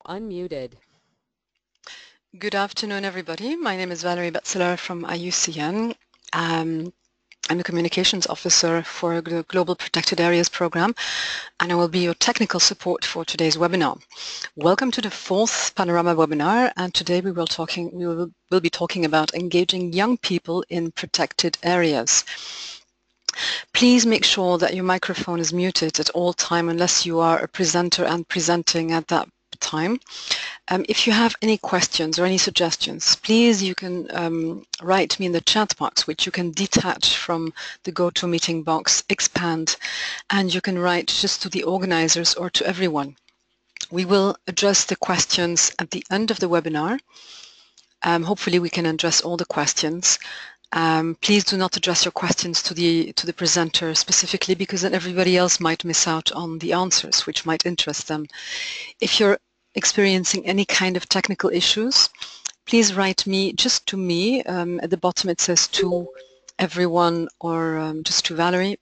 Unmuted. Good afternoon, everybody. My name is Valerie Batzeler from IUCN. I'm a communications officer for the Global Protected Areas program, and I will be your technical support for today's webinar. Welcome to the fourth Panorama webinar, and today we will be talking about engaging young people in protected areas. Please make sure that your microphone is muted at all time unless you are a presenter and presenting at that time. If you have any questions or any suggestions, please you can write me in the chat box, which you can detach from the GoToMeeting box, expand, and you can write just to the organizers or to everyone. We will address the questions at the end of the webinar. Hopefully we can address all the questions. Please do not address your questions to the presenter specifically, because then everybody else might miss out on the answers, which might interest them. If you're experiencing any kind of technical issues, please write just to me. At the bottom it says to everyone or just to Valerie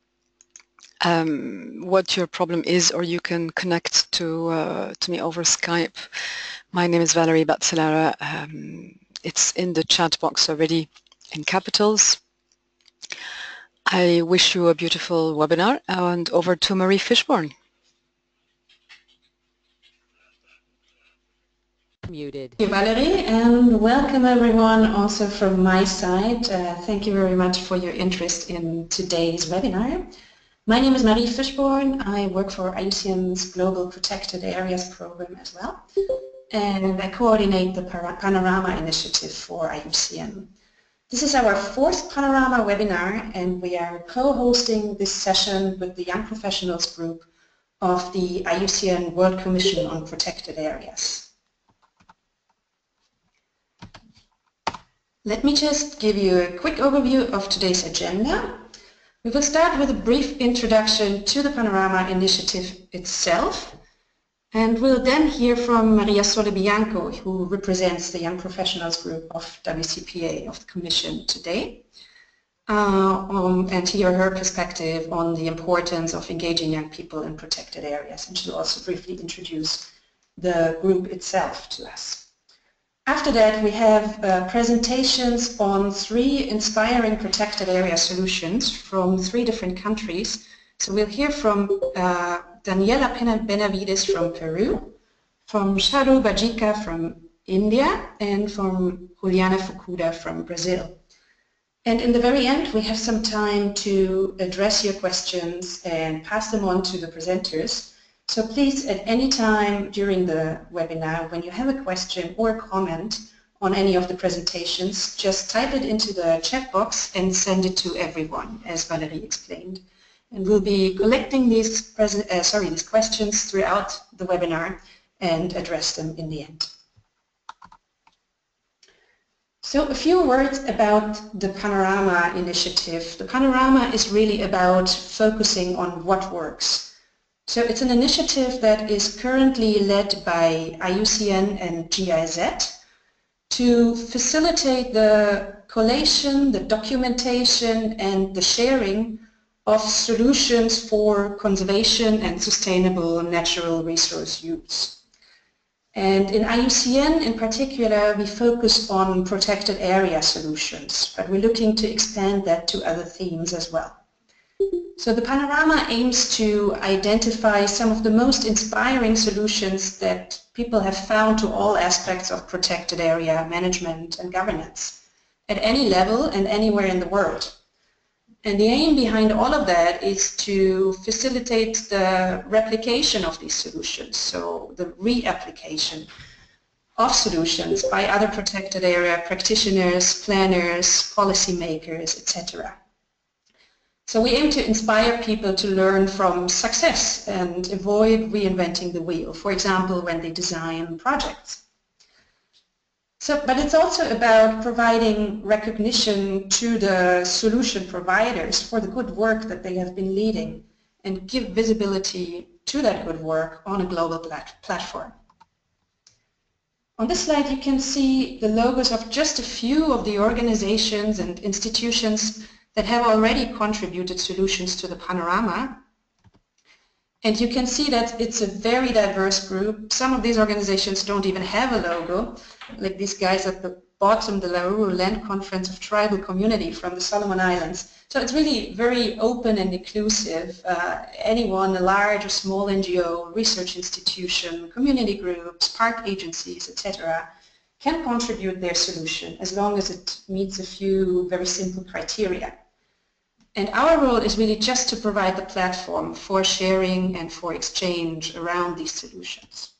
what your problem is, or you can connect to me over Skype. My name is Valerie Batzeler. It's in the chat box already in capitals. I wish you a beautiful webinar, and over to Marie Fishburne. Muted. Thank you, Valerie, and welcome everyone also from my side. Thank you very much for your interest in today's webinar. My name is Marie Fishburne. I work for IUCN's Global Protected Areas program as well, and I coordinate the Panorama initiative for IUCN. This is our fourth Panorama webinar, and we are co-hosting this session with the Young Professionals group of the IUCN World Commission on Protected Areas. Let me just give you a quick overview of today's agenda. We will start with a brief introduction to the Panorama initiative itself, and we'll then hear from Maria Sole Bianco, who represents the Young Professionals group of WCPA, of the Commission today, and hear her perspective on the importance of engaging young people in protected areas, and she'll also briefly introduce the group itself to us. After that, we have presentations on 3 inspiring protected area solutions from 3 different countries. So we'll hear from Daniela Benavides from Peru, from Sharu Bajika from India, and from Juliana Fukuda from Brazil. And in the very end, we have some time to address your questions and pass them on to the presenters. So please, at any time during the webinar, when you have a question or comment on any of the presentations, just type it into the chat box and send it to everyone, as Valerie explained. And we'll be collecting these questions throughout the webinar and address them in the end. So a few words about the Panorama initiative. The Panorama is really about focusing on what works. So it's an initiative that is currently led by IUCN and GIZ to facilitate the collation, the documentation, and the sharing of solutions for conservation and sustainable natural resource use. And in IUCN in particular, we focus on protected area solutions, but we're looking to expand that to other themes as well. So the Panorama aims to identify some of the most inspiring solutions that people have found to all aspects of protected area management and governance at any level and anywhere in the world. And the aim behind all of that is to facilitate the replication of these solutions, so the reapplication of solutions by other protected area practitioners, planners, policymakers, etc. So we aim to inspire people to learn from success and avoid reinventing the wheel, for example, when they design projects. But it's also about providing recognition to the solution providers for the good work that they have been leading and give visibility to that good work on a global platform. On this slide you can see the logos of just a few of the organizations and institutions that have already contributed solutions to the Panorama. And you can see that it's a very diverse group. Some of these organizations don't even have a logo, like these guys at the bottom, the Laruru Land Conference of Tribal Community from the Solomon Islands. So it's really very open and inclusive. Anyone, a large or small NGO, research institution, community groups, park agencies, etc., can contribute their solution as long as it meets a few very simple criteria. And our role is really just to provide the platform for sharing and for exchange around these solutions.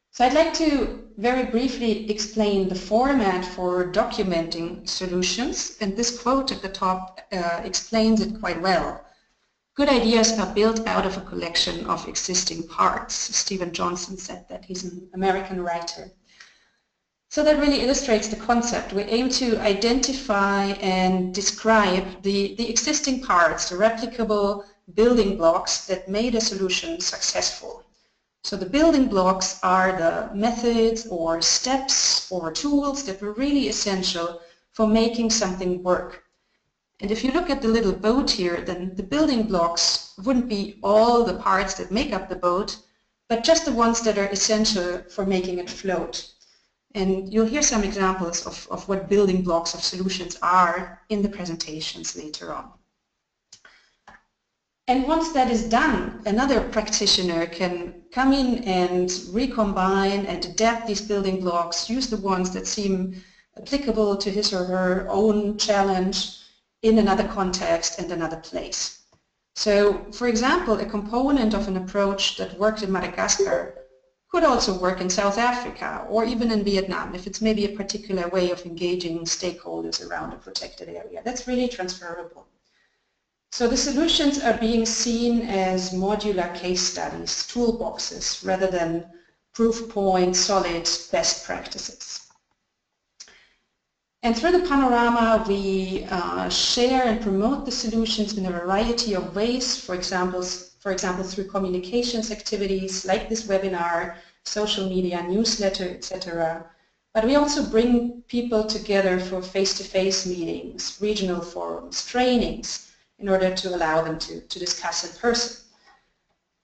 So I'd like to very briefly explain the format for documenting solutions, and this quote at the top explains it quite well. Good ideas are built out of a collection of existing parts. Stephen Johnson said that. He's an American writer. So that really illustrates the concept. We aim to identify and describe the existing parts, the replicable building blocks that made a solution successful. So the building blocks are the methods or steps or tools that were really essential for making something work. And if you look at the little boat here, then the building blocks wouldn't be all the parts that make up the boat, but just the ones that are essential for making it float. And you'll hear some examples of what building blocks of solutions are in the presentations later on. And once that is done, another practitioner can come in and recombine and adapt these building blocks, use the ones that seem applicable to his or her own challenge in another context and another place. So, for example, a component of an approach that worked in Madagascar could also work in South Africa or even in Vietnam if it's maybe a particular way of engaging stakeholders around a protected area. That's really transferable. So the solutions are being seen as modular case studies, toolboxes, rather than proof point, solid best practices. And through the Panorama, we share and promote the solutions in a variety of ways, for example, through communications activities like this webinar, social media, newsletter, etc. But we also bring people together for face-to-face meetings, regional forums, trainings, in order to allow them to discuss in person.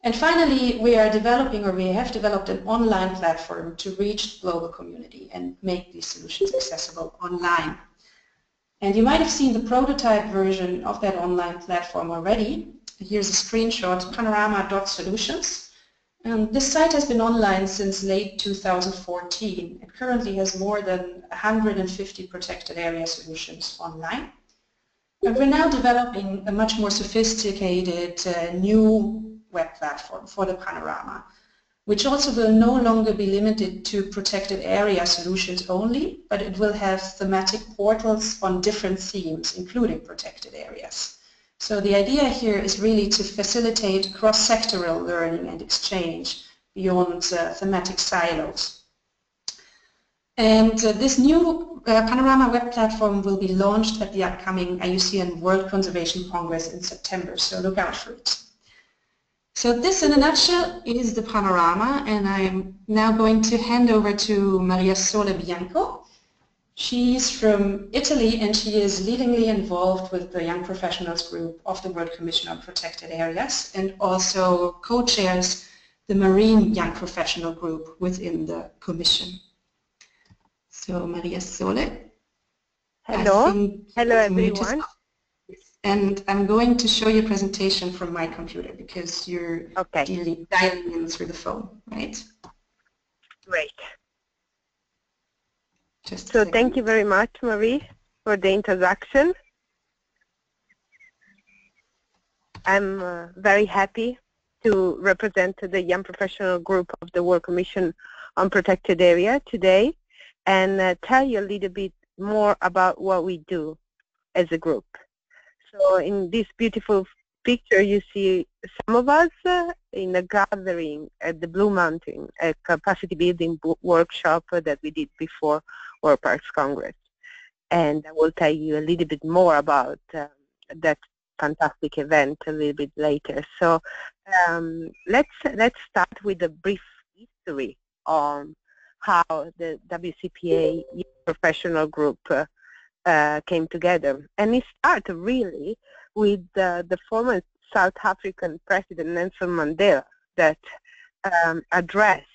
And finally, we have developed an online platform to reach the global community and make these solutions accessible online. And you might have seen the prototype version of that online platform already. Here's a screenshot, panorama.solutions. And this site has been online since late 2014. It currently has more than 150 protected area solutions online. And we're now developing a much more sophisticated new web platform for the Panorama, which also will no longer be limited to protected area solutions only, but it will have thematic portals on different themes, including protected areas. So the idea here is really to facilitate cross-sectoral learning and exchange beyond thematic silos. And this new Panorama web platform will be launched at the upcoming IUCN World Conservation Congress in September, so look out for it. So this, in a nutshell, is the Panorama, and I'm now going to hand over to Maria Sole Bianco. She's from Italy, and she is leadingly involved with the Young Professionals Group of the World Commission on Protected Areas, and also co-chairs the Marine Young Professional Group within the Commission. So, Maria Sole. Hello. Hello, everyone. And I'm going to show you a presentation from my computer because you're dialing in through the phone, right? Great. So thank you very much, Marie, for the introduction. I'm very happy to represent the Young Professional Group of the World Commission on Protected Area today and tell you a little bit more about what we do as a group. So in this beautiful picture you see some of us in a gathering at the Blue Mountain, a capacity building workshop that we did before World Parks Congress. And I will tell you a little bit more about that fantastic event a little bit later. So let's start with a brief history on how the WCPA Professional Group came together. And it started really with the former South African President Nelson Mandela that addressed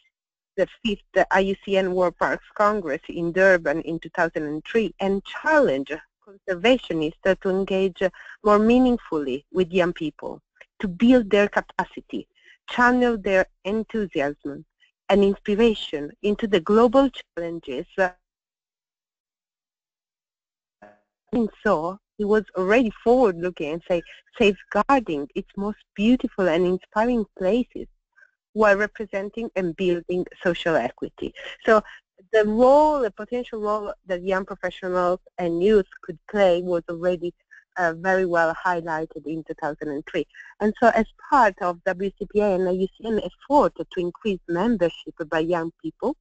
the 5th IUCN World Parks Congress in Durban in 2003 and challenged conservationists to engage more meaningfully with young people, to build their capacity, channel their enthusiasm and inspiration into the global challenges. And so he was already forward-looking and say, safeguarding its most beautiful and inspiring places while representing and building social equity. So the role, the potential role that young professionals and youth could play was already very well highlighted in 2003. And so as part of WCPA and IUCN effort to increase membership by young people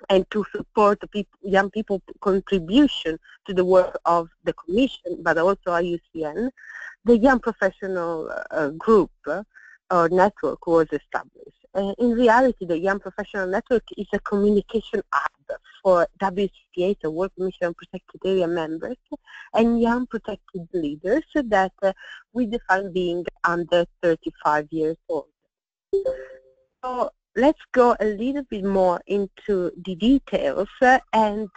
and to support young people's contribution to the work of the Commission, but also IUCN, the Young Professional Group or network was established. In reality, the Young Professional Network is a communication hub for WCPA, so Work Commission on Protected Area members, and young protected leaders that we define being under 35 years old. So let's go a little bit more into the details and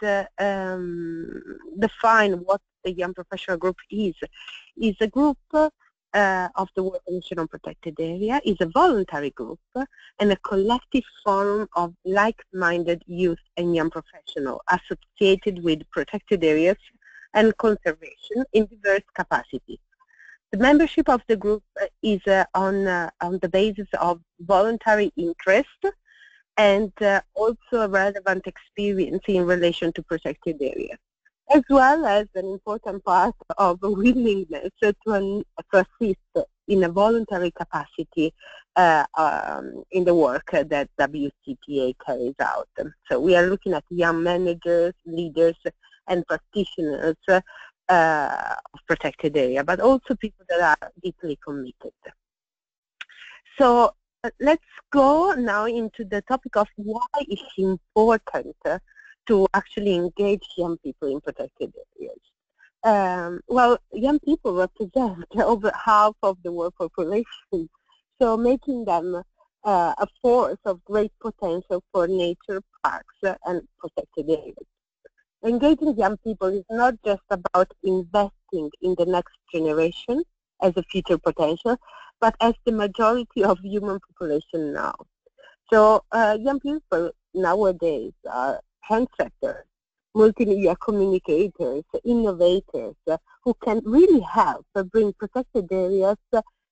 define what the Young Professional Group is. It's a group of the Work Commission on Protected Area, is a voluntary group and a collective forum of like-minded youth and young professionals associated with protected areas and conservation in diverse capacities. The membership of the group is on the basis of voluntary interest and also a relevant experience in relation to protected areas, as well as an important part of a willingness to assist in a voluntary capacity in the work that WCPA carries out. So we are looking at young managers, leaders, and practitioners of protected area, but also people that are deeply committed. So let's go now into the topic of why it's important to actually engage young people in protected areas. Well, young people represent over half of the world population, so making them a force of great potential for nature parks and protected areas. Engaging young people is not just about investing in the next generation as a future potential, but as the majority of human population now. So young people nowadays are trendsetters, multimedia communicators, innovators who can really help bring protected areas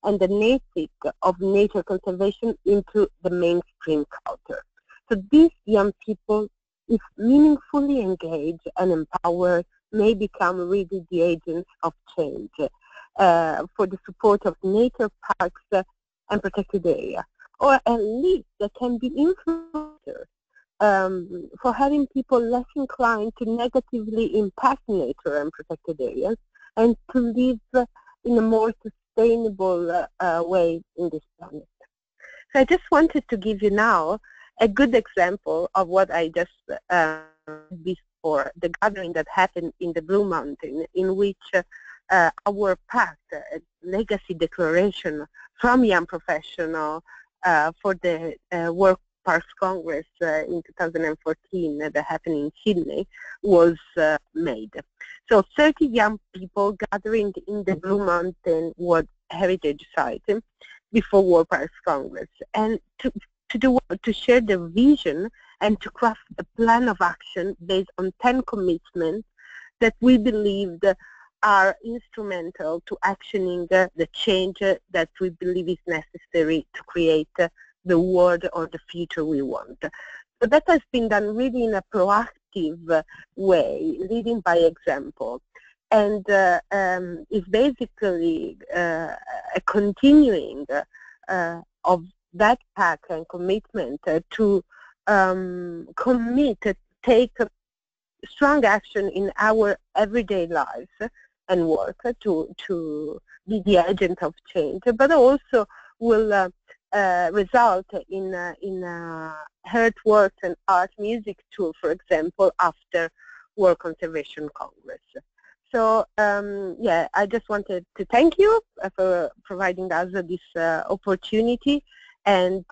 and the ethic of nature conservation into the mainstream culture. So these young people, if meaningfully engaged and empowered, may become really the agents of change for the support of nature parks and protected area, or at least they can be influencers for having people less inclined to negatively impact nature and protected areas and to live in a more sustainable way in this planet. So I just wanted to give you now a good example of what I just before, the gathering that happened in the Blue Mountain, in which our pact, legacy declaration from young professional for the World Parks Congress in 2014 that happened in Sydney was made. So 30 young people gathering in the Blue Mountain World Heritage Site before World Parks Congress, and to share their vision and to craft a plan of action based on 10 commitments that we believed are instrumental to actioning the change that we believe is necessary to create the world or the future we want. So that has been done really in a proactive way, leading by example. And is basically a continuing of that pact and commitment to commit, take strong action in our everyday lives and work to be the agent of change, but also will result in earthworks and art music tour, for example, after World Conservation Congress. So yeah, I just wanted to thank you for providing us this opportunity, and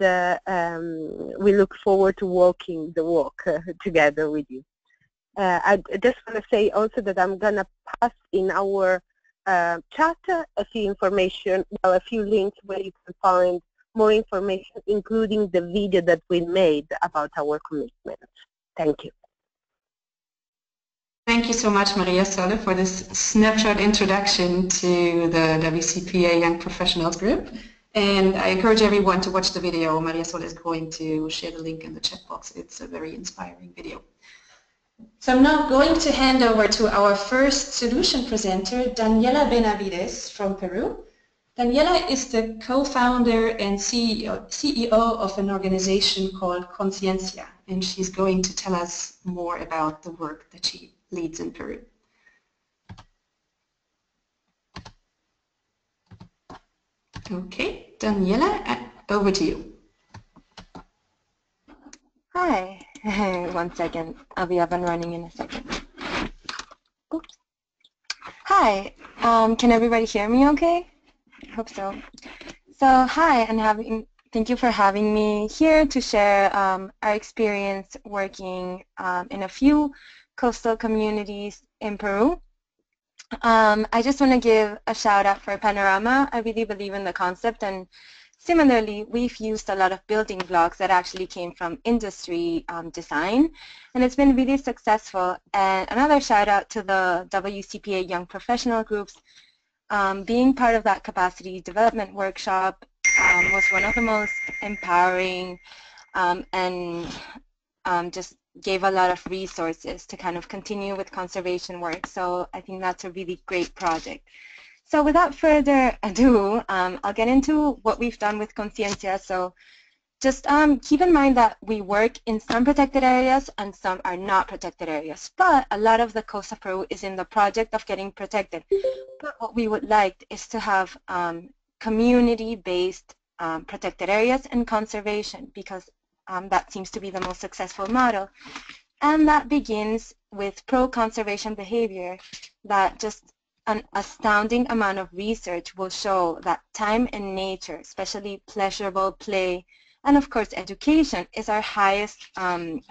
we look forward to walking the walk together with you. I just want to say also that I'm going to pass in our chat a few information, well, a few links where you can find more information, including the video that we made about our commitment. Thank you. Thank you so much, Maria Sole, for this snapshot introduction to the WCPA Young Professionals Group. And I encourage everyone to watch the video. Maria Sole is going to share the link in the chat box. It's a very inspiring video. So I'm now going to hand over to our first solution presenter, Daniela Benavides from Peru. Daniela is the co-founder and CEO of an organization called Conciencia, and she's going to tell us more about the work that she leads in Peru. Okay, Daniela, over to you. Hi. 1 second. I'll be up and running in a second. Oops. Hi. Can everybody hear me okay? I hope so. So hi, and thank you for having me here to share our experience working in a few coastal communities in Peru. I just want to give a shout out for Panorama. I really believe in the concept, and similarly, we've used a lot of building blocks that actually came from industry design, and it's been really successful. And another shout out to the WCPA Young Professional Groups. Being part of that capacity development workshop was one of the most empowering and just gave a lot of resources to kind of continue with conservation work. So I think that's a really great project. So without further ado, I'll get into what we've done with Conciencia. So just keep in mind that we work in some protected areas and some are not protected areas. But a lot of the coast of Peru is in the project of getting protected. But what we would like is to have community-based protected areas and conservation, because that seems to be the most successful model. And that begins with pro-conservation behavior that just an astounding amount of research will show that time in nature, especially pleasurable play, and of course education, is our highest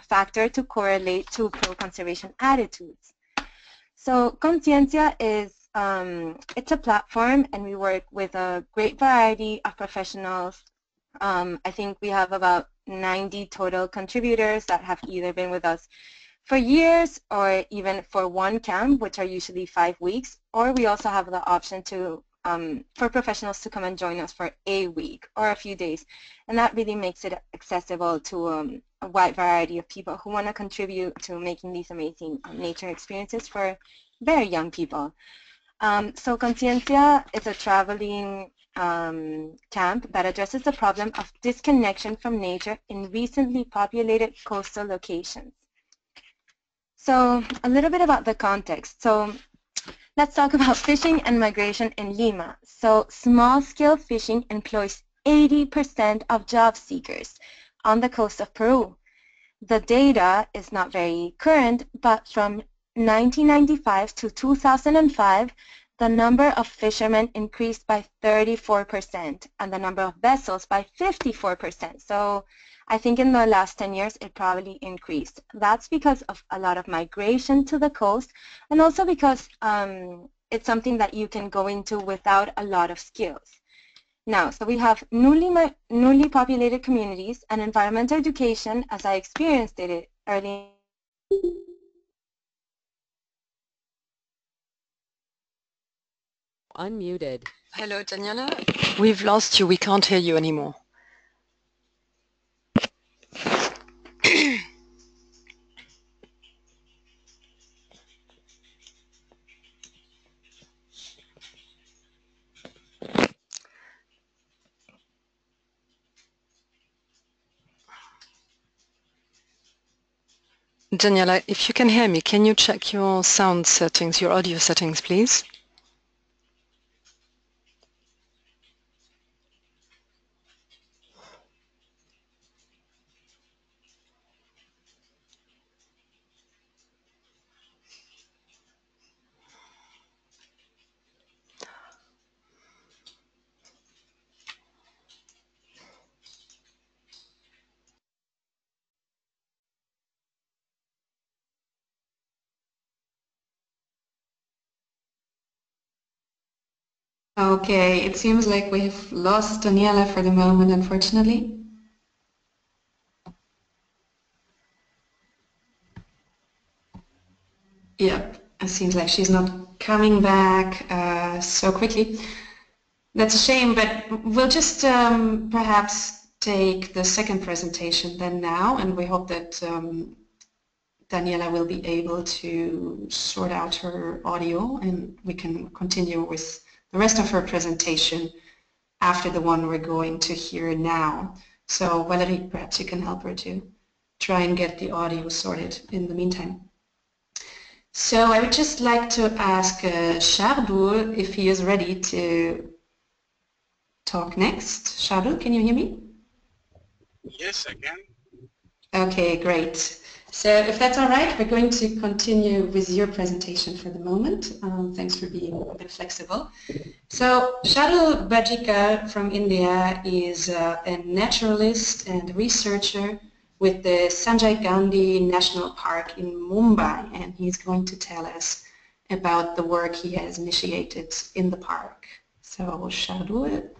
factor to correlate to pro-conservation attitudes. So Conciencia is it's a platform, and we work with a great variety of professionals. I think we have about 90 total contributors that have either been with us for years or even for one camp, which are usually 5 weeks, or we also have the option to for professionals to come and join us for a week or a few days, and that really makes it accessible to a wide variety of people who want to contribute to making these amazing nature experiences for very young people. So Conciencia is a traveling camp that addresses the problem of disconnection from nature in recently populated coastal locations. So a little bit about the context. So let's talk about fishing and migration in Lima. So small-scale fishing employs 80% of job seekers on the coast of Peru. The data is not very current, but from 1995 to 2005, the number of fishermen increased by 34% and the number of vessels by 54%. So I think in the last 10 years it probably increased. That's because of a lot of migration to the coast, and also because it's something that you can go into without a lot of skills. Now, so we have newly populated communities and environmental education, as I experienced it early. Unmuted. Hello, Daniela. We've lost you. We can't hear you anymore. Daniela, if you can hear me, can you check your sound settings, your audio settings, please? Okay, it seems like we've lost Daniela for the moment, unfortunately. Yep, it seems like she's not coming back so quickly. That's a shame, but we'll just perhaps take the second presentation then now, and we hope that Daniela will be able to sort out her audio and we can continue with the rest of her presentation after the one we're going to hear now. So Valerie, perhaps you can help her to try and get the audio sorted in the meantime. So I would just like to ask Shardul if he is ready to talk next. Shardul, can you hear me? Yes, I can. Okay, great. So if that's all right, we're going to continue with your presentation for the moment. Thanks for being a bit flexible. So Shardul Bajika from India is a naturalist and researcher with the Sanjay Gandhi National Park in Mumbai, and he's going to tell us about the work he has initiated in the park. So Shardul,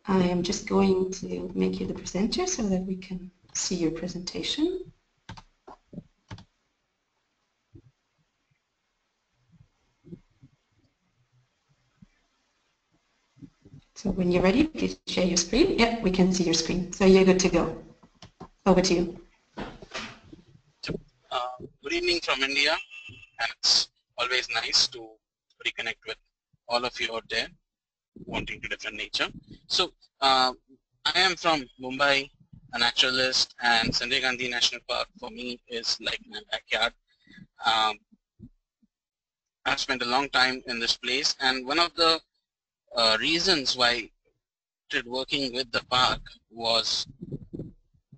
I am just going to make you the presenter so that we can see your presentation. So when you're ready, please share your screen. Yep, we can see your screen. So you're good to go. Over to you. Good evening from India, and it's always nice to reconnect with all of you out there wanting to defend nature. So I am from Mumbai, a naturalist, and Sanjay Gandhi National Park for me is like my backyard. I've spent a long time in this place, and one of the reasons why I started working with the park was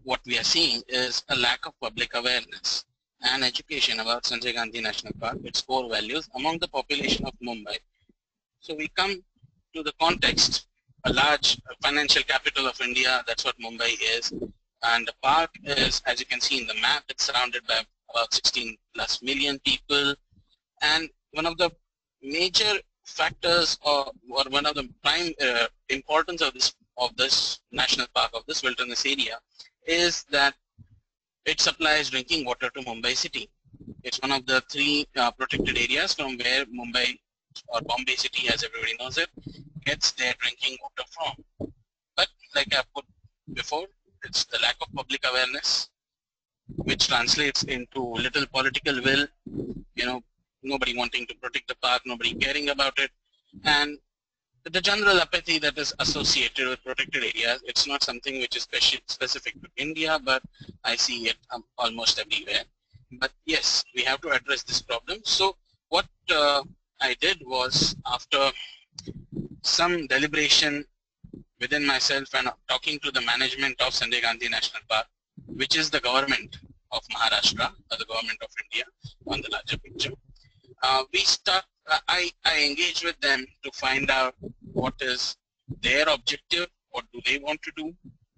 what we are seeing is a lack of public awareness and education about Sanjay Gandhi National Park, its core values among the population of Mumbai. So we come to the context, a large financial capital of India, that's what Mumbai is, and the park is, as you can see in the map, it's surrounded by about 16 plus million people, and one of the major factors or one of the prime importance of this national park, of this wilderness area, is that it supplies drinking water to Mumbai city. It's one of the three protected areas from where Mumbai or Bombay city, as everybody knows it, gets their drinking water from. But like I put before, it's the lack of public awareness, which translates into little political will, nobody wanting to protect the park, nobody caring about it, and the general apathy that is associated with protected areas. It's not something which is specific to India, but I see it almost everywhere. But yes, we have to address this problem. So what I did was, after some deliberation within myself and talking to the management of Sanjay Gandhi National Park, which is the government of Maharashtra, or the government of India on the larger picture, I engage with them to find out what is their objective, what do they want to do,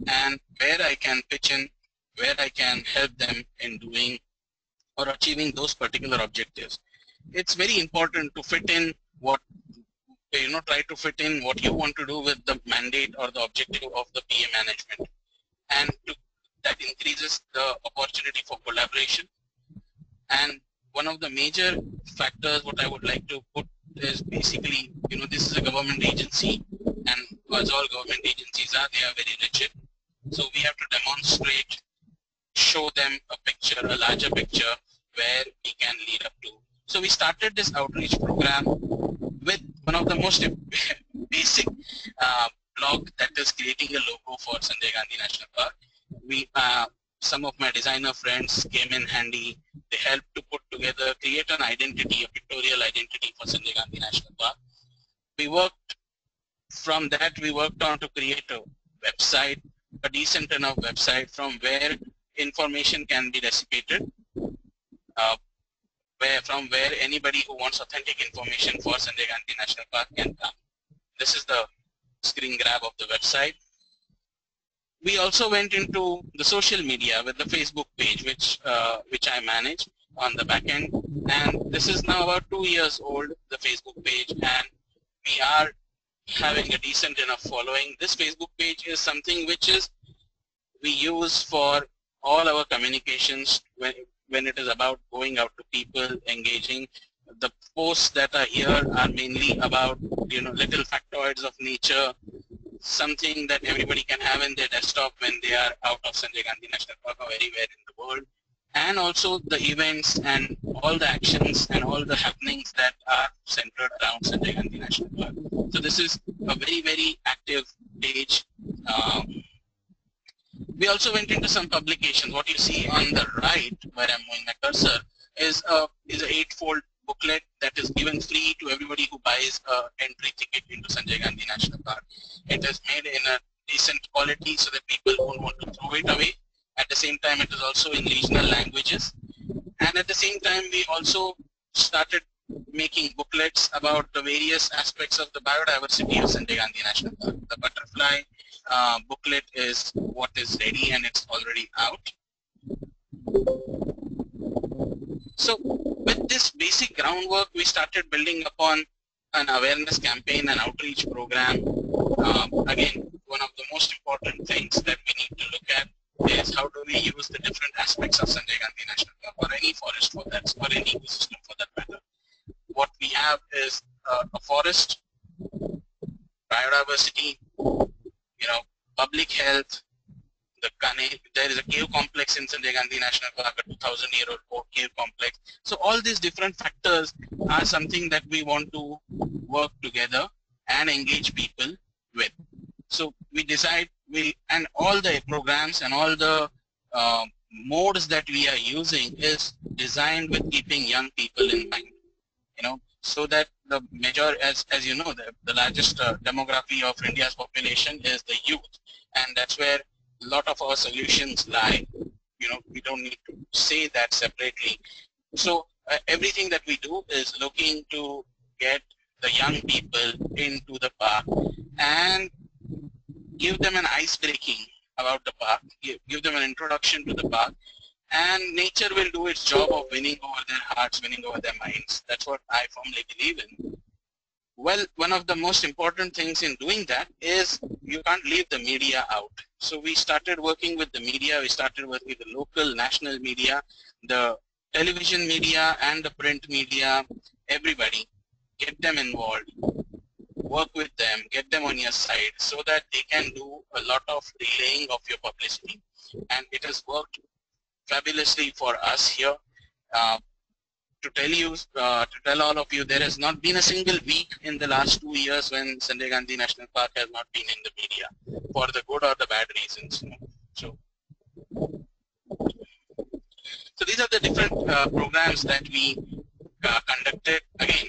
and where I can pitch in, where I can help them in doing or achieving those particular objectives. It's very important to fit in what, try to fit in what you want to do with the mandate or the objective of the PA management, and that increases the opportunity for collaboration. And one of the major factors what I would like to put is basically, this is a government agency, and as all government agencies are, they are very rigid. So we have to demonstrate, show them a picture, a larger picture, where we can lead up to. So we started this outreach program with one of the most basic blog, that is creating a logo for Sanjay Gandhi National Park. Some of my designer friends came in handy. They helped to put together, create an identity, a pictorial identity for Sanjay Gandhi National Park. From that we worked on to create a website, a decent enough website from where information can be dissipated, from where anybody who wants authentic information for Sanjay Gandhi National Park can come. This is the screen grab of the website. We also went into the social media with the Facebook page, which I manage on the back end, and this is now about 2 years old, the Facebook page, and we are having a decent enough following. This Facebook page is something which is we use for all our communications when it is about going out to people, engaging. The posts that are here are mainly about, you know, little factoids of nature, something that everybody can have in their desktop when they are out of Sanjay Gandhi National Park or anywhere in the world. And also the events and all the actions and all the happenings that are centered around Sanjay Gandhi National Park. So this is a very, very active page. We also went into some publications. What you see on the right, where I'm moving my cursor, is an 8-fold booklet that is given free to everybody who buys an entry ticket into Sanjay Gandhi National Park. It is made in a decent quality so that people won't want to throw it away. At the same time, it is also in regional languages. And at the same time, we also started making booklets about the various aspects of the biodiversity of Sanjay Gandhi National Park. The butterfly booklet is what is ready and it's already out. So with this basic groundwork, we started building upon an awareness campaign and outreach program. Again, one of the most important things that we need to look at is how do we use the different aspects of Sanjay Gandhi National Park, or any forest for that, or any ecosystem for that matter. What we have is a forest, biodiversity, you know, public health, there is a cave complex in Sanjay Gandhi National Park, a 2,000-year-old cave complex. So all these different factors are something that we want to work together and engage people with. So we decide, and all the programs and all the modes that we are using is designed with keeping young people in mind, you know, so that the major, as you know, the largest demography of India's population is the youth, and that's where a lot of our solutions lie. You know, we don't need to say that separately. So everything that we do is looking to get the young people into the park and give them an ice breaking about the park, give them an introduction to the park, and nature will do its job of winning over their hearts, winning over their minds. That's what I firmly believe in. Well, one of the most important things in doing that is you can't leave the media out. So we started working with the media, we started working with the local, national media, the television media and the print media, everybody. Get them involved, work with them, get them on your side so that they can do a lot of relaying of your publicity. And it has worked fabulously for us here. To tell all of you, there has not been a single week in the last 2 years when Sanjay Gandhi National Park has not been in the media, for the good or the bad reasons. You know. So these are the different programs that we conducted. Again,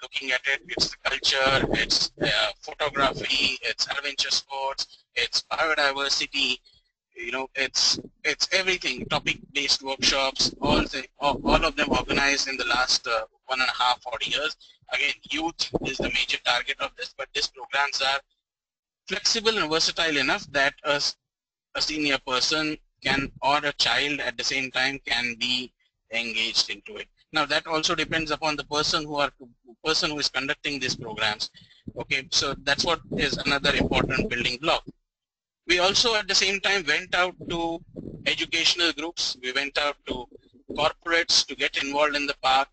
looking at it, it's the culture, it's photography, it's adventure sports, it's biodiversity. You know, it's everything. Topic-based workshops, all of them organized in the last 1.5 odd years. Again, youth is the major target of this, but these programs are flexible and versatile enough that a senior person can, or a child at the same time, can be engaged into it. Now that also depends upon the person who is conducting these programs. Okay, so that's what is another important building block. We also at the same time went out to educational groups, we went out to corporates to get involved in the park,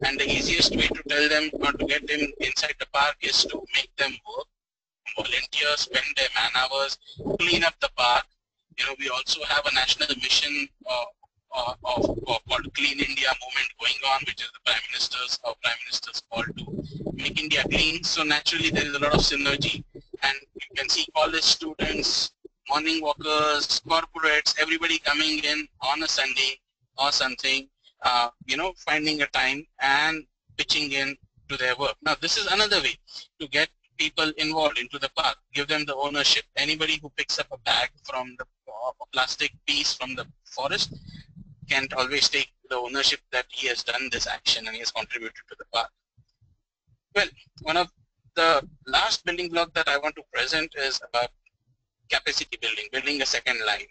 and the easiest way to tell them or to get them inside the park is to make them work, volunteer, spend their man hours, clean up the park. You know, we also have a national mission called Clean India movement going on, which is the Prime Minister's call to make India clean. So naturally there is a lot of synergy, and you can see college students, morning walkers, corporates, everybody coming in on a Sunday or something, you know, finding a time and pitching in to their work. Now this is another way to get people involved into the park, give them the ownership. Anybody who picks up a bag from the plastic piece from the forest can't always take the ownership that he has done this action and he has contributed to the park. Well, one of the last building block that I want to present is about capacity building, building a second line,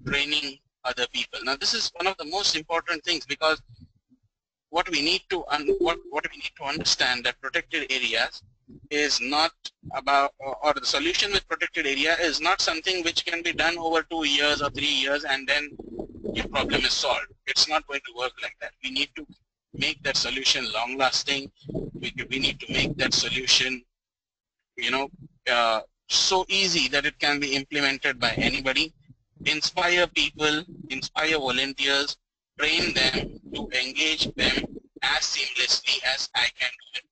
training other people. Now this is one of the most important things, because what we need to understand that protected areas is not about, or the solution with protected area is not something which can be done over 2 years or 3 years and then your problem is solved. It's not going to work like that. We need to make that solution long lasting. We need to make that solution, you know, so easy that it can be implemented by anybody. Inspire people, inspire volunteers, train them to engage them as seamlessly as I can do it.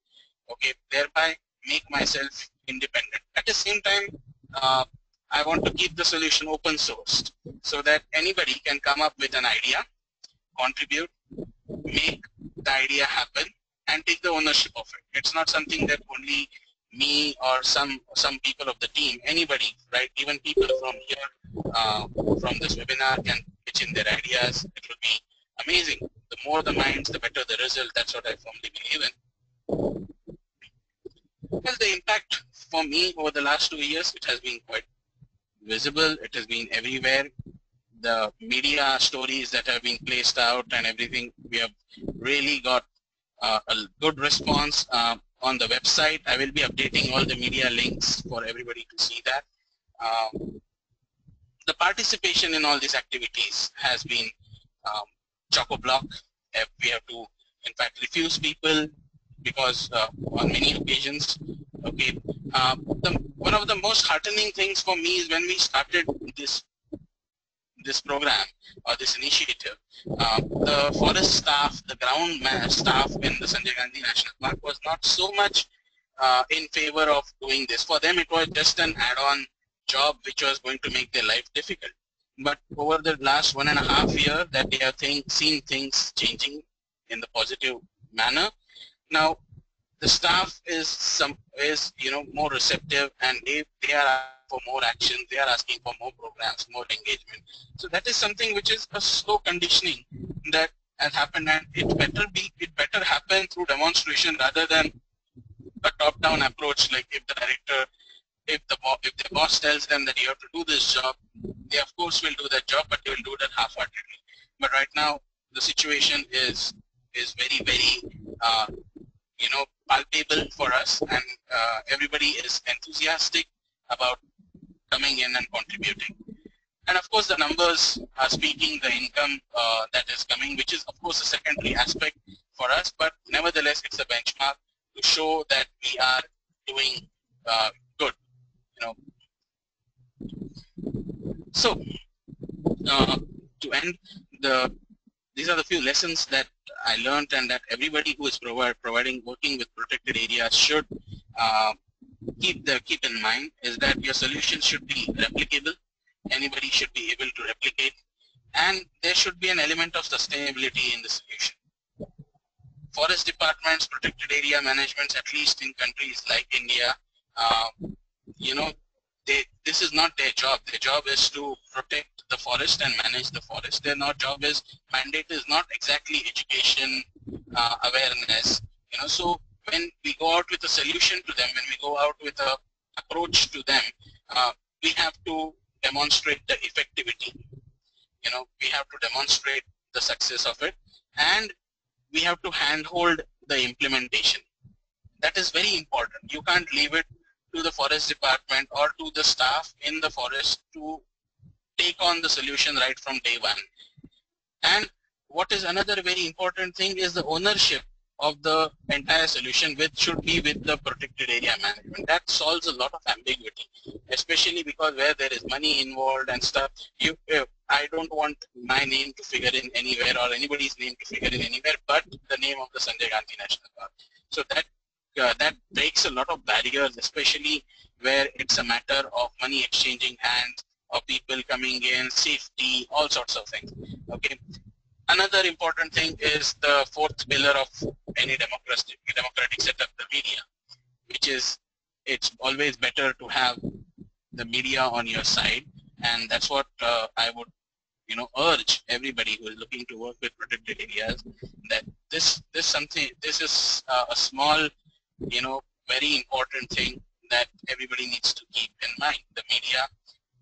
Okay, thereby make myself independent. At the same time, I want to keep the solution open sourced so that anybody can come up with an idea, contribute, make the idea happen, and take the ownership of it. It's not something that only me or some people of the team, anybody, right? Even people from here, from this webinar can pitch in their ideas. It will be amazing. The more the minds, the better the result. That's what I firmly believe in. Well, the impact for me over the last 2 years, it has been quite visible. It has been everywhere. The media stories that have been placed out and everything, we have really got a good response on the website. I will be updating all the media links for everybody to see that. The participation in all these activities has been chock-a-block. We have to, in fact, refuse people because on many occasions, okay. One of the most heartening things for me is when we started this program or this initiative, the forest staff, the ground staff in the Sanjay Gandhi National Park was not so much in favor of doing this. For them, it was just an add-on job which was going to make their life difficult. But over the last 1.5 years, that they have seen things changing in the positive manner. Now, the staff is more receptive, and they are asking for more action. They are asking for more programs, more engagement. So that is something which is a slow conditioning that has happened, and it better happen through demonstration rather than a top-down approach. Like if the director, if the boss tells them that you have to do this job, they of course will do that job, but they will do that half-heartedly. But right now the situation is very, very palpable for us, and everybody is enthusiastic about coming in and contributing. And of course the numbers are speaking, the income that is coming, which is of course a secondary aspect for us, but nevertheless it's a benchmark to show that we are doing good, So to end, these are the few lessons that I learned, and that everybody who is working with protected areas should keep in mind, is that your solution should be replicable. Anybody should be able to replicate, and there should be an element of sustainability in the solution. Forest departments, protected area managements, at least in countries like India, this is not their job. Their job is to protect the forest and manage the forest. Their mandate is not exactly education, awareness. So when we go out with a solution to them, when we go out with an approach to them, we have to demonstrate the effectivity. We have to demonstrate the success of it, and we have to handhold the implementation. That is very important. You can't leave it to the forest department or to the staff in the forest to take on the solution right from day one. And what is another very important thing is the ownership of the entire solution, which should be with the protected area management. That solves a lot of ambiguity, especially because where there is money involved and stuff, I don't want my name to figure in anywhere or anybody's name to figure in anywhere but the name of the Sanjay Gandhi National Park. So that breaks a lot of barriers, especially where it's a matter of money exchanging hands, of people coming in, safety, all sorts of things. Okay. Another important thing is the fourth pillar of any democratic setup, the media, which is, it's always better to have the media on your side, and that's what I would urge everybody who is looking to work with protected areas, that this is a small, very important thing that everybody needs to keep in mind. The media,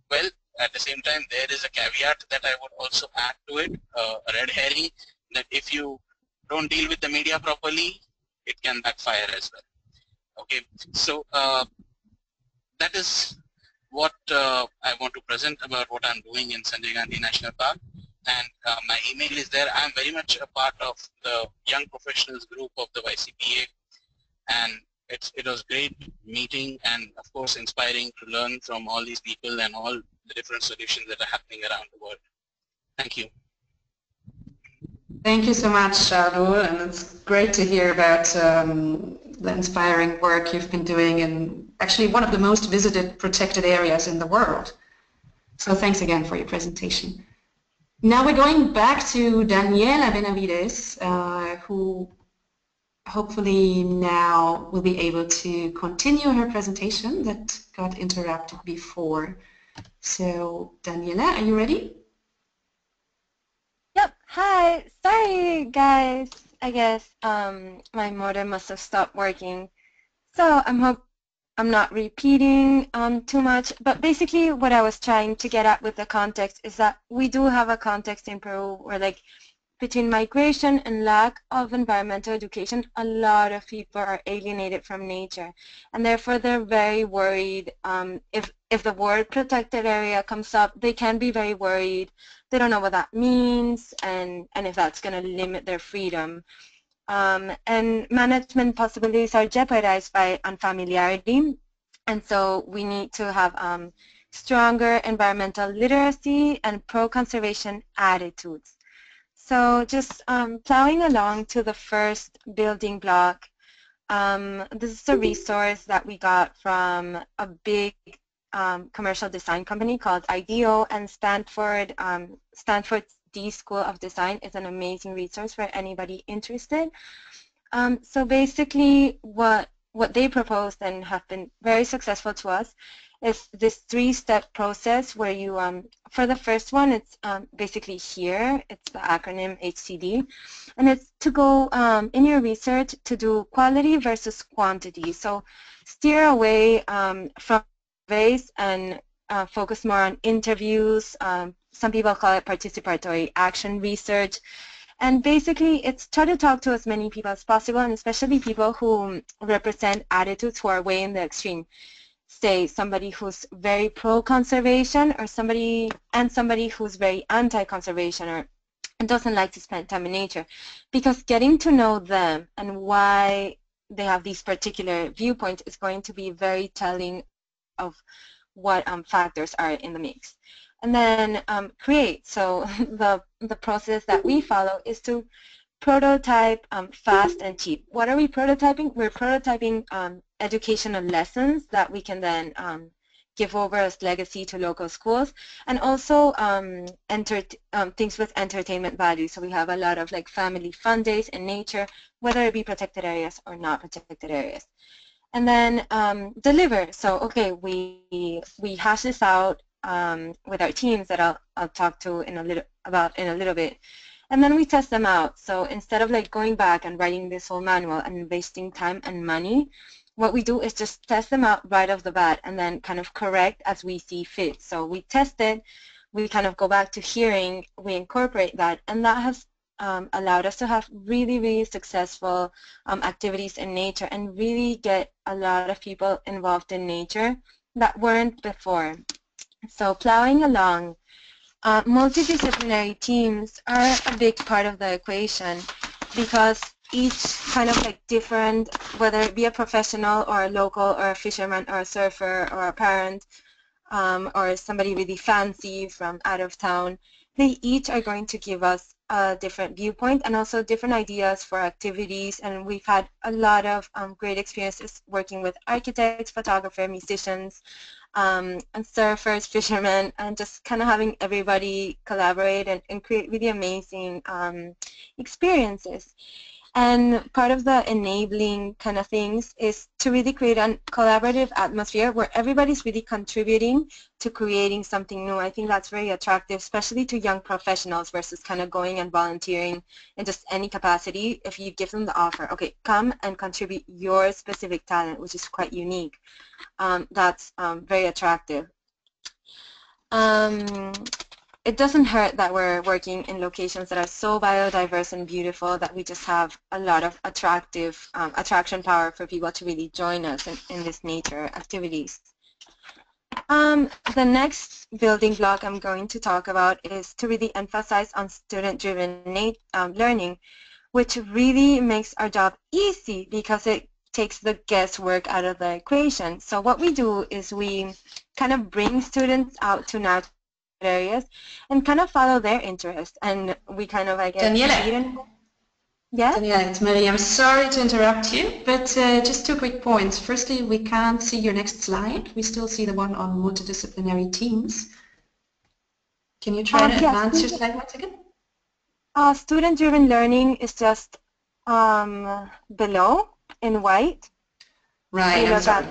well, at the same time, there is a caveat that I would also add to it, a red herring, that if you don't deal with the media properly, it can backfire as well. Okay, so that is what I want to present about what I'm doing in Sanjay Gandhi National Park. And my email is there. I'm very much a part of the young professionals group of the YCPA, and it was great meeting and of course inspiring to learn from all these people and all the different solutions that are happening around the world. Thank you. Thank you so much, Shardul, and it's great to hear about the inspiring work you've been doing in actually one of the most visited protected areas in the world. So thanks again for your presentation. Now we're going back to Daniela Benavides, who hopefully now will be able to continue her presentation that got interrupted before. So Daniela, are you ready? Yep. Hi. Sorry, guys. I guess my modem must have stopped working. So I'm not repeating too much. But basically, what I was trying to get at with the context is that we do have a context in Peru where, like, between migration and lack of environmental education, a lot of people are alienated from nature, and therefore they're very worried. If the word protected area comes up, they can be very worried. They don't know what that means, and if that's going to limit their freedom. And management possibilities are jeopardized by unfamiliarity, and so we need to have stronger environmental literacy and pro-conservation attitudes. So just plowing along to the first building block, this is a resource that we got from a big commercial design company called IDEO, and Stanford's D School of Design is an amazing resource for anybody interested. So basically what they proposed and have been very successful to us is this three-step process where you, for the first one, it's basically here, it's the acronym HCD, and it's to go in your research to do quality versus quantity. So steer away from surveys and focus more on interviews. Some people call it participatory action research. And basically, it's try to talk to as many people as possible, and especially people who represent attitudes who are way in the extreme. Say somebody who's very pro-conservation, or somebody who's very anti-conservation, or doesn't like to spend time in nature, because getting to know them and why they have these particular viewpoints is going to be very telling of what factors are in the mix. And then create. So the process that we follow is to prototype fast and cheap. What are we prototyping? We're prototyping educational lessons that we can then give over as legacy to local schools, and also things with entertainment value. So we have a lot of like family fun days in nature, whether it be protected areas or not protected areas. And then deliver. So okay, we hash this out with our teams that I'll talk to in a little bit. And then we test them out. So instead of like going back and writing this whole manual and wasting time and money, what we do is just test them out right off the bat and then kind of correct as we see fit. So we test it, we kind of go back to hearing, we incorporate that, and that has allowed us to have really, really successful activities in nature and really get a lot of people involved in nature that weren't before. So plowing along, multidisciplinary teams are a big part of the equation, because each kind of like different, whether it be a professional or a local or a fisherman or a surfer or a parent or somebody really fancy from out of town, they each are going to give us a different viewpoint and also different ideas for activities. And we've had a lot of great experiences working with architects, photographers, musicians, and surfers, fishermen, and just kind of having everybody collaborate and create really amazing experiences. And part of the enabling kind of things is to really create a collaborative atmosphere where everybody's really contributing to creating something new. I think that's very attractive, especially to young professionals versus kind of going and volunteering in just any capacity. If you give them the offer, okay, come and contribute your specific talent, which is quite unique. That's very attractive. it doesn't hurt that we're working in locations that are so biodiverse and beautiful that we just have a lot of attraction power for people to really join us in this nature activities. The next building block I'm going to talk about is to really emphasize on student-driven learning, which really makes our job easy because it takes the guesswork out of the equation. So what we do is we kind of bring students out to natural areas and kind of follow their interest, and we kind of, I guess, Daniela. Yeah? Daniela, it's Marie. I'm sorry to interrupt you, but just 2 quick points. Firstly, we can't see your next slide. We still see the one on multidisciplinary teams. Can you try to advance your slide once again? Student-driven learning is just below in white. Right, I'm sorry.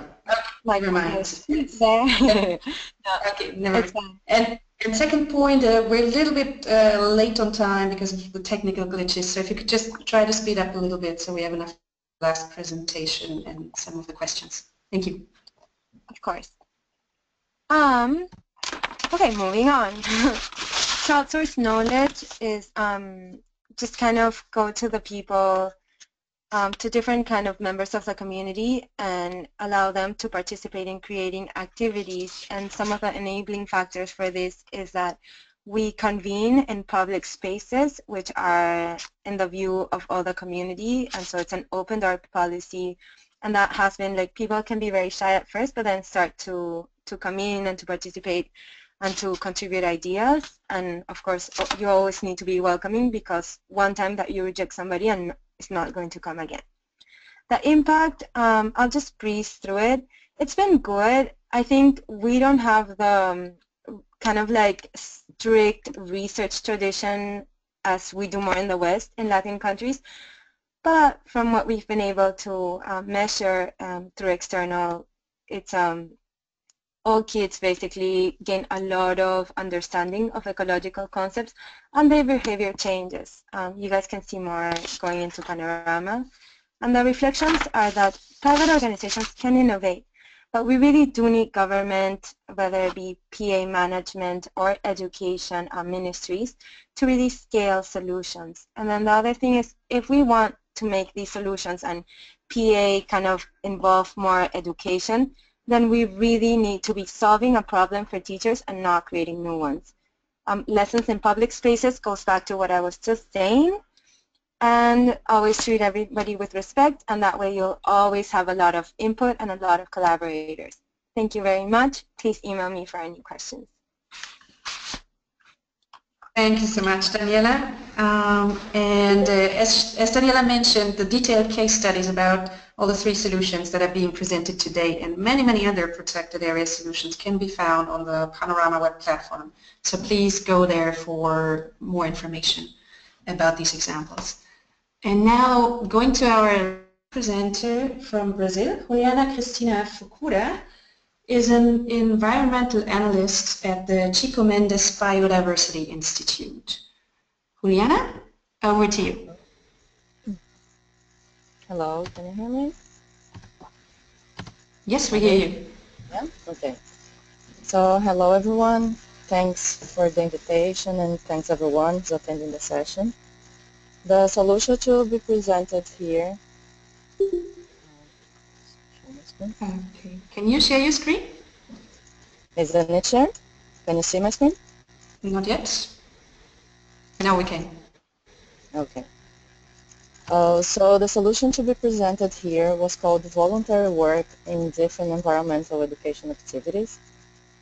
Like never mind. There. Okay, never mind. And second point, we're a little bit late on time because of the technical glitches, so if you could just try to speed up a little bit so we have enough last presentation and some of the questions. Thank you. Of course. Okay, moving on. Crowdsourced knowledge is just kind of go to the people, to different kind of members of the community and allow them to participate in creating activities. And some of the enabling factors for this is that we convene in public spaces which are in the view of all the community, and so it's an open door policy, and that has been like people can be very shy at first but then start to come in and to participate and to contribute ideas. And of course you always need to be welcoming, because one time that you reject somebody and it's not going to come again. The impact, I'll just breeze through it. It's been good. I think we don't have the kind of like strict research tradition as we do more in the West, in Latin countries. But from what we've been able to measure through external, it's all kids basically gain a lot of understanding of ecological concepts and their behavior changes. You guys can see more going into Panorama. And the reflections are that private organizations can innovate, but we really do need government, whether it be PA management or education ministries, to really scale solutions. And then the other thing is, if we want to make these solutions and PA kind of involve more education, then we really need to be solving a problem for teachers and not creating new ones. Lessons in public spaces goes back to what I was just saying, and always treat everybody with respect, and that way you'll always have a lot of input and a lot of collaborators. Thank you very much. Please email me for any questions. Thank you so much, Daniela. As Daniela mentioned, the detailed case studies about all the 3 solutions that are being presented today and many, many other protected area solutions can be found on the Panorama web platform. So please go there for more information about these examples. And now going to our presenter from Brazil, Juliana Cristina Fucura, is an environmental analyst at the Chico Mendes Biodiversity Institute. Juliana, over to you. Hello, can you hear me? Yes, we hear you. Yeah? Okay. So, hello everyone. Thanks for the invitation and thanks everyone who's attending the session. The solution to be presented here. Okay. Can you share your screen? Isn't it shared? Can you see my screen? Not yet. Now we can. Okay. So the solution to be presented here was called voluntary work in different environmental education activities.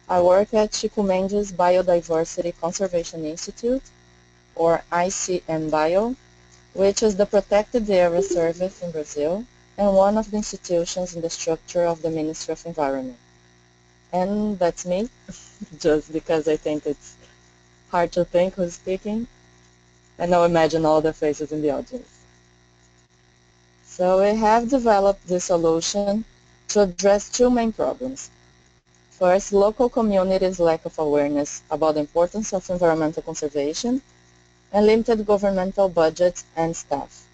I work at Chico Mendes Biodiversity Conservation Institute, or IUCN Bio, which is the protected area service in Brazil and one of the institutions in the structure of the Ministry of Environment. And that's me, just because I think it's hard to think who's speaking. And now imagine all the faces in the audience. So we have developed this solution to address 2 main problems. First, local communities' lack of awareness about the importance of environmental conservation and limited governmental budgets and staff.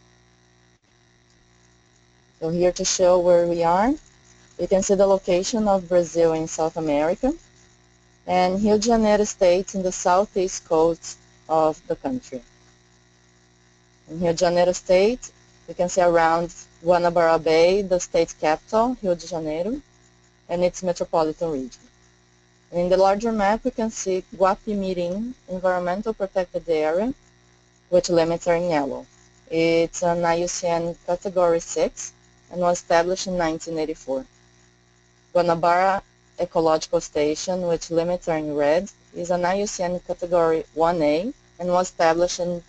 So here to show where we are, you can see the location of Brazil in South America. and Rio de Janeiro State in the southeast coast of the country. In Rio de Janeiro State, you can see around Guanabara Bay, the state capital, Rio de Janeiro, and its metropolitan region. And in the larger map, we can see Guapimirim Environmental Protected Area, which limits are in yellow. It's an IUCN Category 6 and was established in 1984. Guanabara Ecological Station, which limits are in red, is an IUCN Category 1A and was established in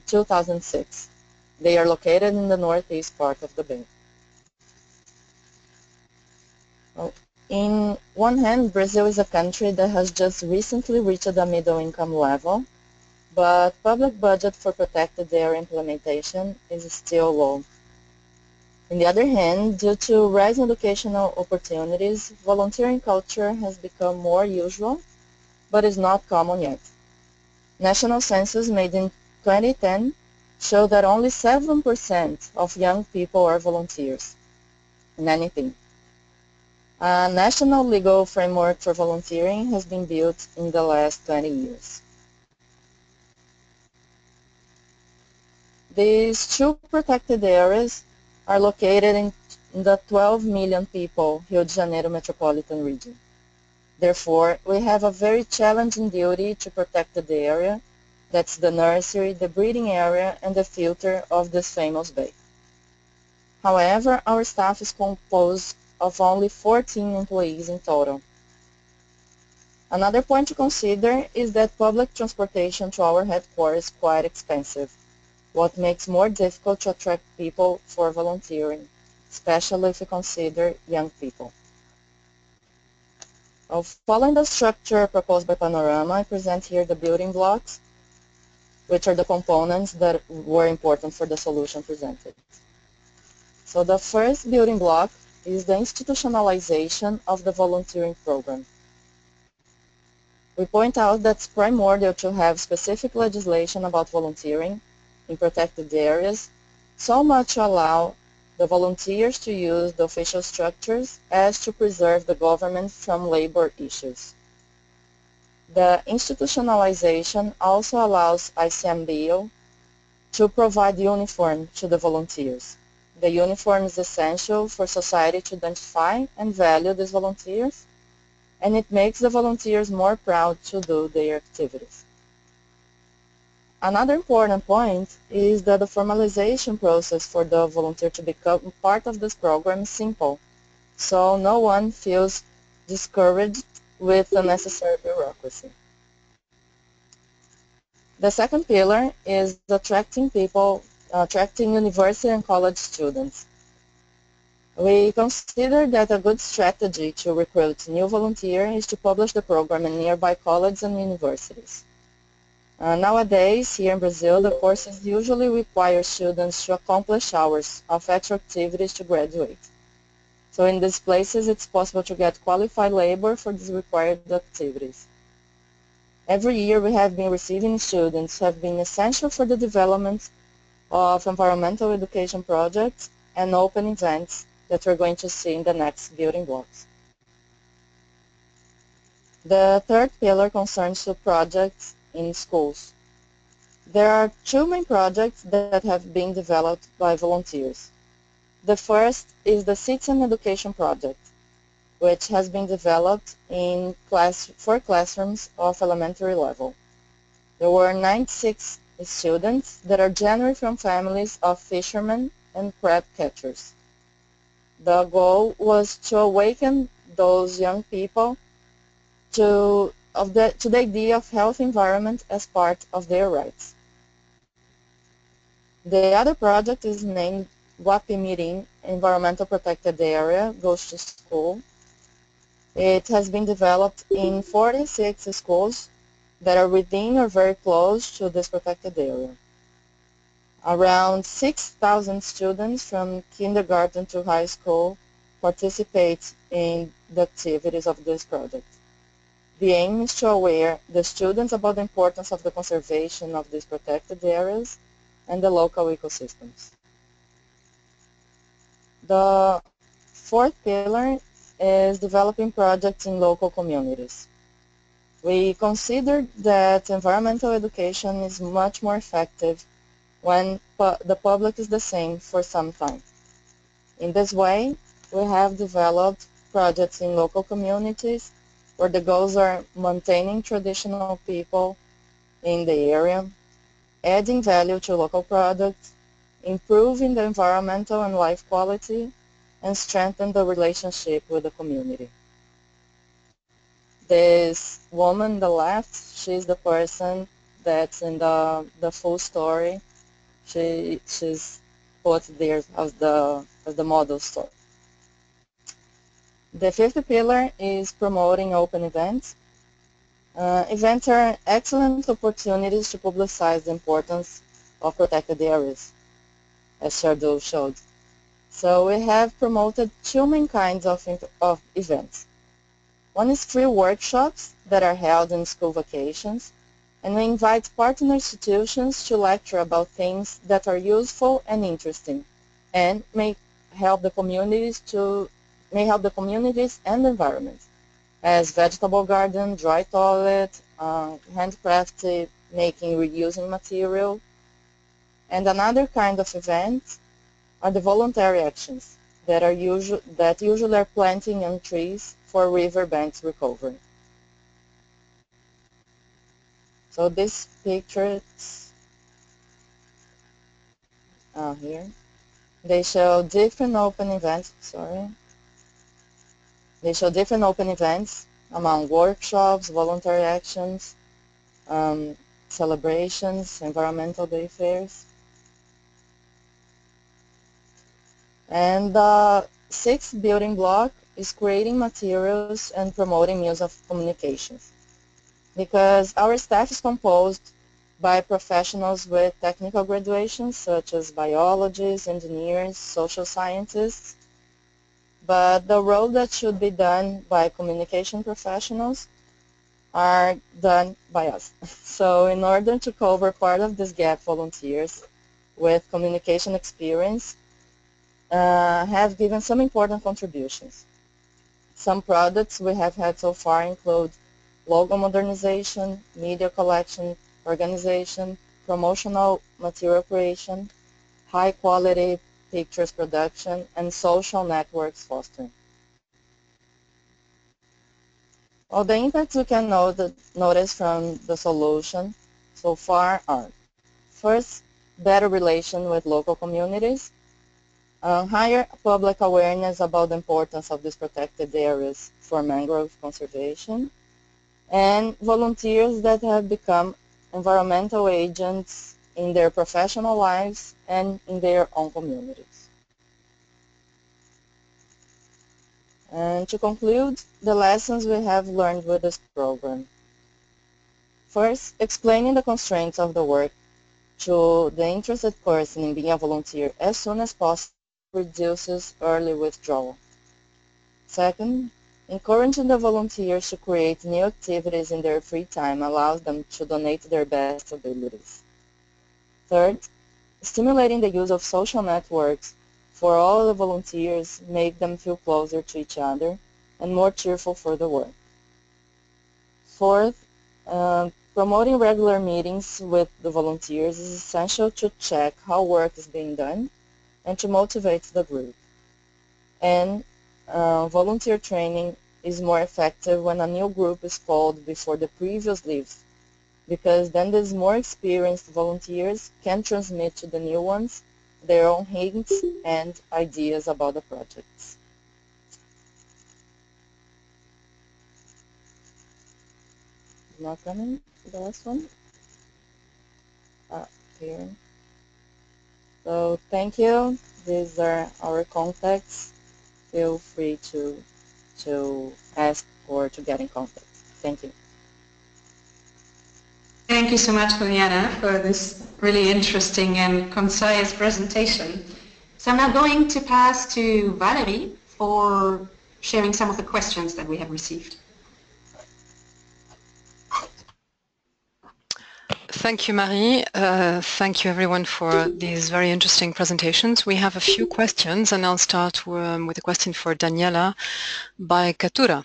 2006. They are located in the northeast part of the bay. Well, in one hand, Brazil is a country that has just recently reached the middle income level, but public budget for protected area implementation is still low. On the other hand, due to rising educational opportunities, volunteering culture has become more usual, but is not common yet. National census made in 2010 show that only 7% of young people are volunteers in anything. A national legal framework for volunteering has been built in the last 20 years. These two protected areas are located in the 12 million people Rio de Janeiro metropolitan region. Therefore, we have a very challenging duty to protect the area. That's the nursery, the breeding area, and the filter of this famous bay. However, our staff is composed of only 14 employees in total. Another point to consider is that public transportation to our headquarters is quite expensive, what makes more difficult to attract people for volunteering, especially if you consider young people. Following the structure proposed by Panorama, I present here the building blocks, which are the components that were important for the solution presented. So the first building block is the institutionalization of the volunteering program. We point out that it's primordial to have specific legislation about volunteering in protected areas, so much to allow the volunteers to use the official structures as to preserve the government from labor issues. The institutionalization also allows ICMBio to provide uniform to the volunteers. The uniform is essential for society to identify and value these volunteers, and it makes the volunteers more proud to do their activities. Another important point is that the formalization process for the volunteer to become part of this program is simple, so no one feels discouraged with unnecessary bureaucracy. The second pillar is attracting university and college students. We consider that a good strategy to recruit new volunteers is to publish the program in nearby colleges and universities. Nowadays, here in Brazil, the courses usually require students to accomplish hours of extra activities to graduate. So in these places, it's possible to get qualified labor for these required activities. Every year, we have been receiving students who have been essential for the development of environmental education projects and open events that we're going to see in the next building blocks. The third pillar concerns the projects in schools. There are two main projects that have been developed by volunteers. The first is the Citizen Education Project, which has been developed in 4 classrooms of elementary level. There were 96 students that are generally from families of fishermen and crab catchers. The goal was to awaken those young people to the idea of healthy environment as part of their rights. The other project is named Guapimirim Environmental Protected Area Goes to School. It has been developed in 46 schools that are within or very close to this protected area. Around 6,000 students from kindergarten to high school participate in the activities of this project. The aim is to aware the students about the importance of the conservation of these protected areas and the local ecosystems. The fourth pillar is developing projects in local communities. We considered that environmental education is much more effective when the public is the same for some time. In this way, we have developed projects in local communities where the goals are maintaining traditional people in the area, adding value to local products, improving the environmental and life quality, and strengthen the relationship with the community. This woman on the left, she's the person that's in the full story. She's put there as the model story. The fifth pillar is promoting open events. Events are excellent opportunities to publicize the importance of protected areas, as Shardul showed. So we have promoted two main kinds of events. One is free workshops that are held in school vacations, and we invite partner institutions to lecture about things that are useful and interesting, and may help the communities and the environment, as vegetable garden, dry toilet, handcrafted, making reusing material. And another kind of event are the voluntary actions that usually are planting young trees for riverbanks recovery. So these pictures here, they show different open events. They show different open events among workshops, voluntary actions, celebrations, environmental day fairs. And the sixth building block is creating materials and promoting means of communications. Because our staff is composed by professionals with technical graduations such as biologists, engineers, social scientists, but the role that should be done by communication professionals are done by us. So in order to cover part of this gap, volunteers with communication experience have given some important contributions. Some products we have had so far include logo modernization, media collection, organization, promotional material creation, high quality pictures production, and social networks fostering. Well, the impacts we can notice from the solution so far are: first, better relation with local communities, higher public awareness about the importance of these protected areas for mangrove conservation, and volunteers that have become environmental agents in their professional lives and in their own communities. And to conclude, the lessons we have learned with this program. First, explaining the constraints of the work to the interested person in being a volunteer as soon as possible reduces early withdrawal. Second, encouraging the volunteers to create new activities in their free time allows them to donate their best abilities. Third, stimulating the use of social networks for all the volunteers make them feel closer to each other and more cheerful for the work. Fourth, promoting regular meetings with the volunteers is essential to check how work is being done and to motivate the group. And volunteer training is more effective when a new group is called before the previous leaves, because then these more experienced volunteers can transmit to the new ones their own hints and ideas about the projects. Not coming, the last one? Here. So thank you. These are our contacts. Feel free to ask or to get in contact. Thank you. Thank you so much, Juliana, for this really interesting and concise presentation. So I'm now going to pass to Valerie for sharing some of the questions that we have received. Thank you, Marie. Thank you, everyone, for these very interesting presentations. We have a few questions, and I'll start with a question for Daniela by Katura.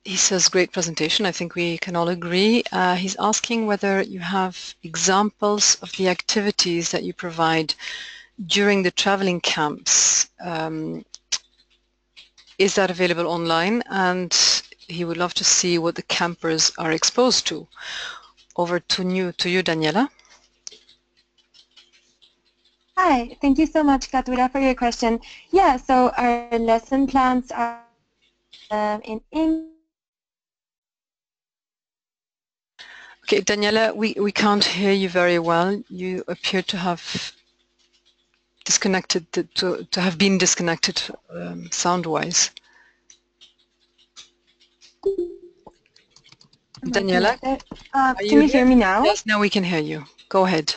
He says, great presentation. I think we can all agree. He's asking whether you have examples of the activities that you provide during the traveling camps. Is that available online? And he would love to see what the campers are exposed to. Over to you, Daniela. Hi, thank you so much, Katura, for your question. Yeah, so our lesson plans are in English. Okay, Daniela, we can't hear you very well. You appear to have disconnected, to have been disconnected sound-wise. Daniela, can you hear me now? Yes, now we can hear you. Go ahead.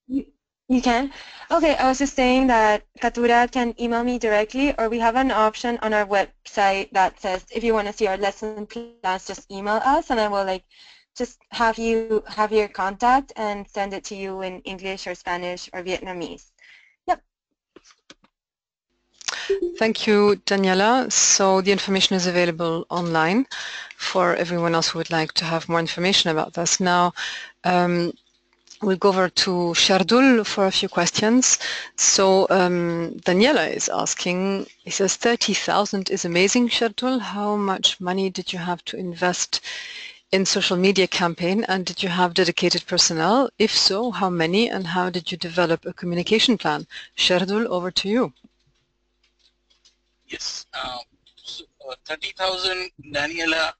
You can? Okay, I was just saying that Katura can email me directly, or we have an option on our website that says if you want to see our lesson plans, just email us, and I will just have you have your contact and send it to you in English or Spanish or Vietnamese. Yep. Thank you, Daniela. So the information is available online for everyone else who would like to have more information about this. Now, we'll go over to Shardul for a few questions. So Daniela is asking, he says 30,000 is amazing, Shardul. How much money did you have to invest in social media campaign, and did you have dedicated personnel? If so, how many, and how did you develop a communication plan? Shardul, over to you. Yes, so, 30,000, Daniela,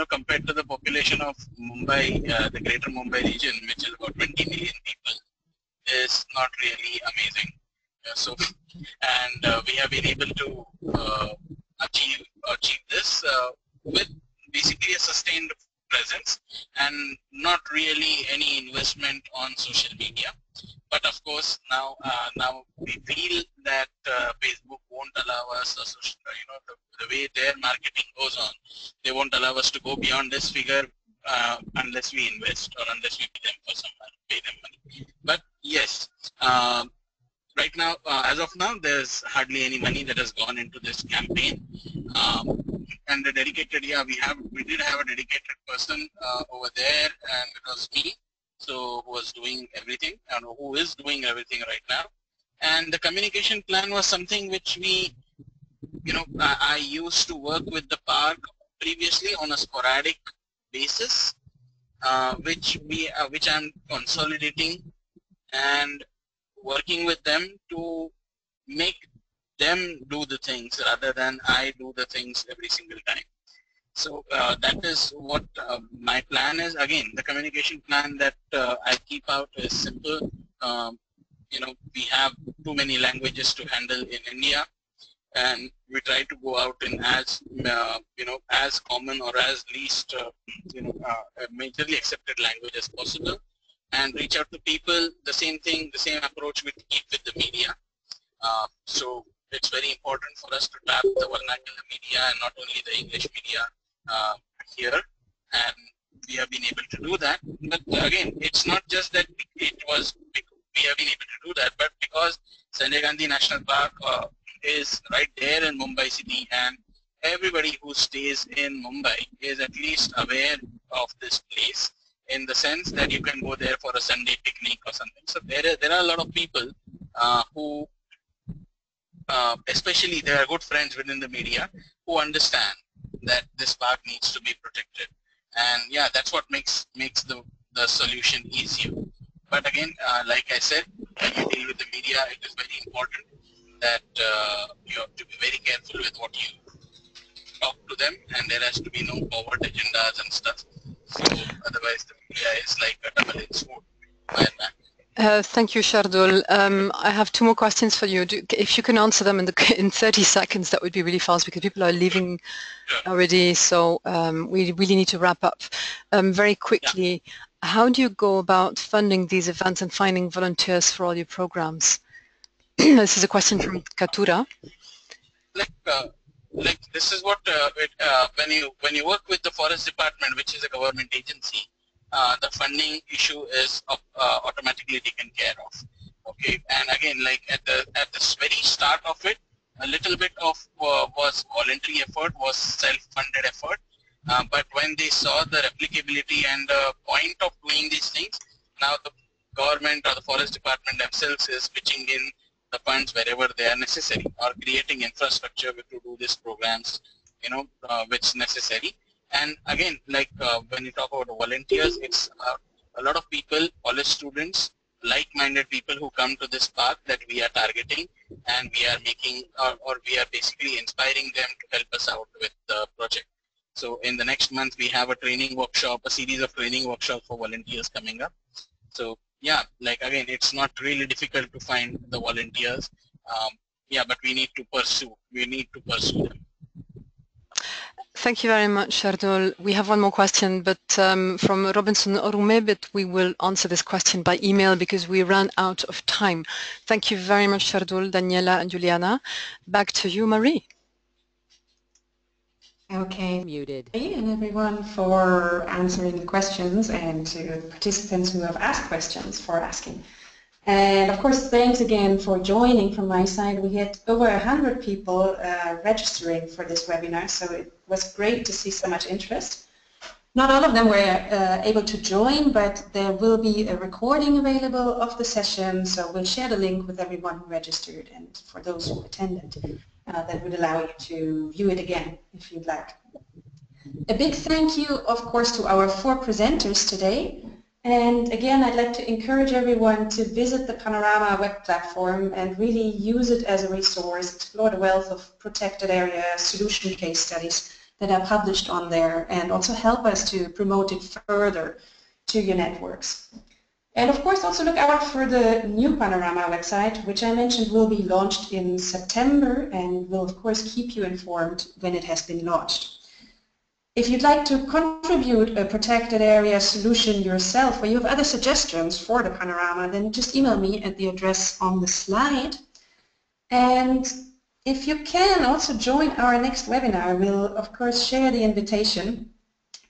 compared to the population of Mumbai, the greater Mumbai region, which is about 20 million people, is not really amazing. And we have been able to achieve this with basically a sustained presence and not really any investment on social media. But of course, now we feel that Facebook won't allow us, the way their marketing goes on, they won't allow us to go beyond this figure unless we invest or unless we pay them money. But yes, right now, as of now, there's hardly any money that has gone into this campaign. And the dedicated, we did have a dedicated person over there, and it was me. So who was doing everything and who is doing everything right now. And the communication plan was something which we, I used to work with the park previously on a sporadic basis, which I'm consolidating and working with them to make them do the things rather than I do the things every single time. So that is what my plan is. Again, the communication plan that I keep out is simple. We have too many languages to handle in India, and we try to go out in as as common or as least majorly accepted language as possible, and reach out to people. The same thing, the same approach we keep with the media. So it's very important for us to tap the vernacular media and not only the English media here, and we have been able to do that. But again, it's not just that we have been able to do that, but because Sanjay Gandhi National Park is right there in Mumbai city, and everybody who stays in Mumbai is at least aware of this place, in the sense that you can go there for a Sunday picnic or something. So there are a lot of people who especially there are good friends within the media who understand that this park needs to be protected, and yeah, that's what makes the solution easier. But again, like I said, when you deal with the media, it is very important that you have to be very careful with what you talk to them, and there has to be no forward agendas and stuff. So otherwise, the media is like a double-edged sword. Thank you, Shardul. I have two more questions for you. If you can answer them in 30 seconds, that would be really fast because people are leaving already. So we really need to wrap up. Very quickly, how do you go about funding these events and finding volunteers for all your programs? This is a question from Katura. Like this is what when you work with the Forest Department, which is a government agency, the funding issue is automatically taken care of. Okay, and again, like at the very start of it, a little bit of was voluntary effort, was self-funded effort, but when they saw the replicability and the point of doing these things, now the government or the forest department themselves is pitching in the funds wherever they are necessary, or creating infrastructure to do these programs, which necessary. And again, like when you talk about volunteers, it's a lot of people, college students, like-minded people who come to this park that we are targeting, and we are making, or we are basically inspiring them to help us out with the project. So in the next month, we have a training workshop, a series of training workshops for volunteers coming up. So yeah, like again, it's not really difficult to find the volunteers. Yeah, but we need to pursue them. Thank you very much, Shardul. We have one more question, but from Robinson Orume, but we will answer this question by email because we ran out of time. Thank you very much, Shardul, Daniela, and Juliana. Back to you, Marie. Okay, muted. And everyone for answering the questions, and to participants who have asked questions for asking. And of course, thanks again for joining from my side. We had over 100 people registering for this webinar, so it was great to see so much interest. Not all of them were able to join, but there will be a recording available of the session, so we'll share the link with everyone who registered, and for those who attended, that would allow you to view it again if you'd like. A big thank you, of course, to our 4 presenters today. And again, I'd like to encourage everyone to visit the Panorama web platform and really use it as a resource, explore the wealth of protected area solution case studies that are published on there, and also help us to promote it further to your networks. And of course, also look out for the new Panorama website, which I mentioned will be launched in September, and will of course keep you informed when it has been launched. If you'd like to contribute a protected area solution yourself, or you have other suggestions for the Panorama, then just email me at the address on the slide. And if you can, also join our next webinar. We'll of course share the invitation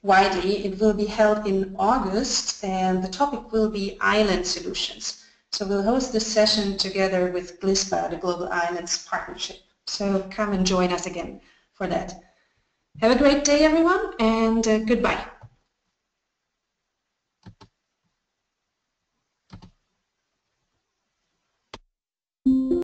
widely. It will be held in August, and the topic will be island solutions. So we'll host this session together with GLISPA, the Global Islands Partnership. So come and join us again for that. Have a great day, everyone, and goodbye.